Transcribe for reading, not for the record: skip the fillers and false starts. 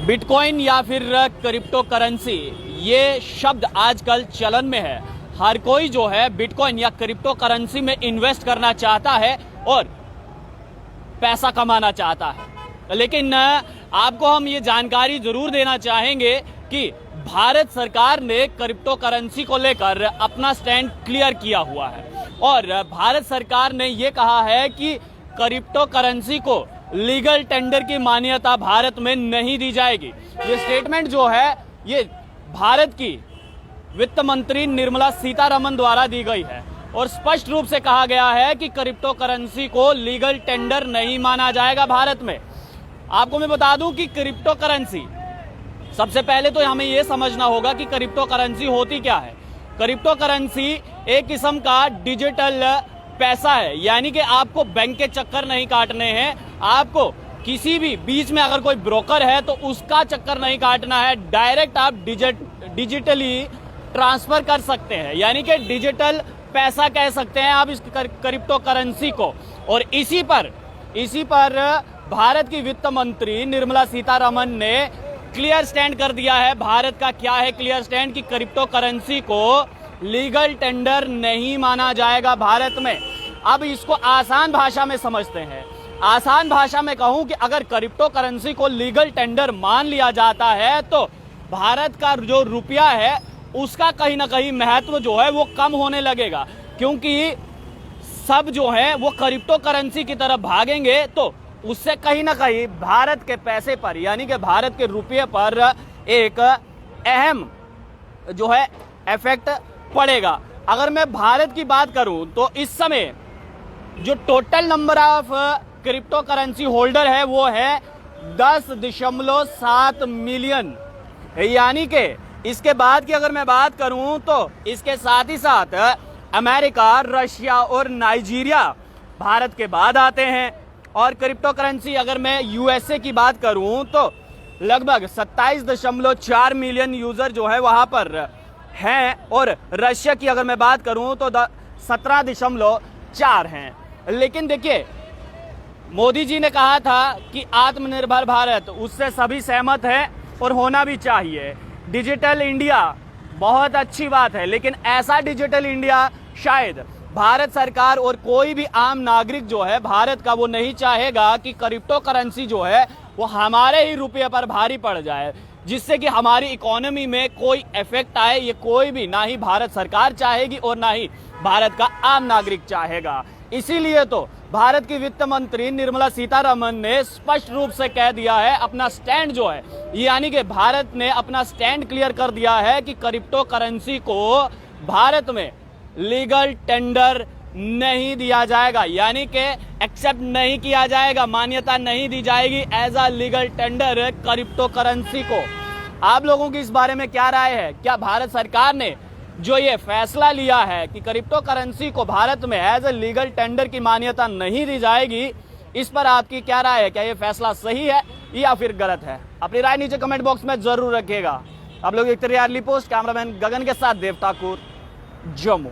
Bitcoin या फिर crypto currency, ये शब्द आजकल चलन में है। हर कोई जो है बिटकॉइन या क्रिप्टो करेंसी में इन्वेस्ट करना चाहता है और पैसा कमाना चाहता है। लेकिन आपको हम ये जानकारी जरूर देना चाहेंगे कि भारत सरकार ने क्रिप्टो करेंसी को लेकर अपना स्टैंड क्लियर किया हुआ है और भारत सरकार ने ये कहा है कि क्रिप्टो करेंसी को लीगल टेंडर की मान्यता भारत में नहीं दी जाएगी। ये स्टेटमेंट जो है ये भारत की वित्त मंत्री निर्मला सीतारमण द्वारा दी गई है और स्पष्ट रूप से कहा गया है कि क्रिप्टो करेंसी को लीगल टेंडर नहीं माना जाएगा भारत में। आपको मैं बता दूं कि क्रिप्टो करेंसी, सबसे पहले तो हमें यह समझना होगा कि क्रिप्टो करेंसी होती क्या है। क्रिप्टो करेंसी एक किस्म का डिजिटल पैसा है, यानी कि आपको बैंक के चक्कर नहीं काटने हैं, आपको किसी भी बीच में अगर कोई ब्रोकर है तो उसका चक्कर नहीं काटना है, डायरेक्ट आप डिजिटली ट्रांसफर कर सकते हैं, यानी कि डिजिटल पैसा कह सकते हैं आप इस क्रिप्टो करेंसी को। और इसी पर भारत की वित्त मंत्री निर्मला सीतारमण ने क्लियर स्टैंड कर दिया है। भारत का क्या है क्लियर स्टैंड कि क्रिप्टो करेंसी को लीगल टेंडर नहीं माना जाएगा भारत में। अब इसको आसान भाषा में समझते हैं। आसान भाषा में कहूं कि अगर क्रिप्टो करेंसी को लीगल टेंडर मान लिया जाता है तो भारत का जो रुपया है उसका कहीं ना कहीं महत्व जो है वो कम होने लगेगा, क्योंकि सब जो है वो क्रिप्टो करेंसी की तरफ भागेंगे तो उससे कहीं ना कहीं भारत के पैसे पर, यानी कि भारत के रुपये पर एक अहम जो है इफेक्ट पड़ेगा। अगर मैं भारत की बात करूं तो इस समय जो total number of crypto currency holder है वो है 10.7 मिलियन, यानी कि इसके बाद की अगर मैं बात करूं तो इसके साथ ही साथ अमेरिका, रशिया और नाइजीरिया भारत के बाद आते हैं। और क्रिप्टो करेंसी अगर मैं यूएसए की बात करूं तो लगभग 27.4 मिलियन यूजर जो है वहां पर हैं और रशिया की अगर मैं बात करूं तो 17.4 हैं। लेकिन देखिए, मोदी जी ने कहा था कि आत्मनिर्भर भारत, उससे सभी सहमत हैं और होना भी चाहिए। डिजिटल इंडिया बहुत अच्छी बात है, लेकिन ऐसा डिजिटल इंडिया शायद भारत सरकार और कोई भी आम नागरिक जो है भारत का वो नहीं चाहेगा कि क्रिप्टो करेंसी जो है वो हमारे ही रुपये पर भारी पड़ जाए, जिससे कि हमारी इकोनॉमी में कोई इफेक्ट आए। ये कोई भी, ना ही भारत सरकार चाहेगी और ना ही भारत का आम नागरिक चाहेगा। इसीलिए तो भारत की वित्त मंत्री निर्मला सीतारमण ने स्पष्ट रूप से कह दिया है अपना स्टैंड जो है, यानी कि भारत ने अपना स्टैंड क्लियर कर दिया है कि क्रिप्टो करेंसी को भारत में लीगल टेंडर नहीं दिया जाएगा, यानी कि एक्सेप्ट नहीं किया जाएगा, मान्यता नहीं दी जाएगी as a legal tender crypto currency को। आप लोगों की इस बारे में क्या राय है? क्या भारत सरकार ने जो ये फैसला लिया है कि क्रिप्टो करेंसी को भारत में एज ए लीगल टेंडर की मान्यता नहीं दी जाएगी, इस पर आपकी क्या राय है? क्या ये फैसला सही है या फिर गलत है? अपनी राय नीचे कमेंट बॉक्स में जरूर रखिएगा। आप लोग देखते रहिए अर्ली पोस्ट। कैमरामैन गगन के साथ देव ठाकुर, जम्मू।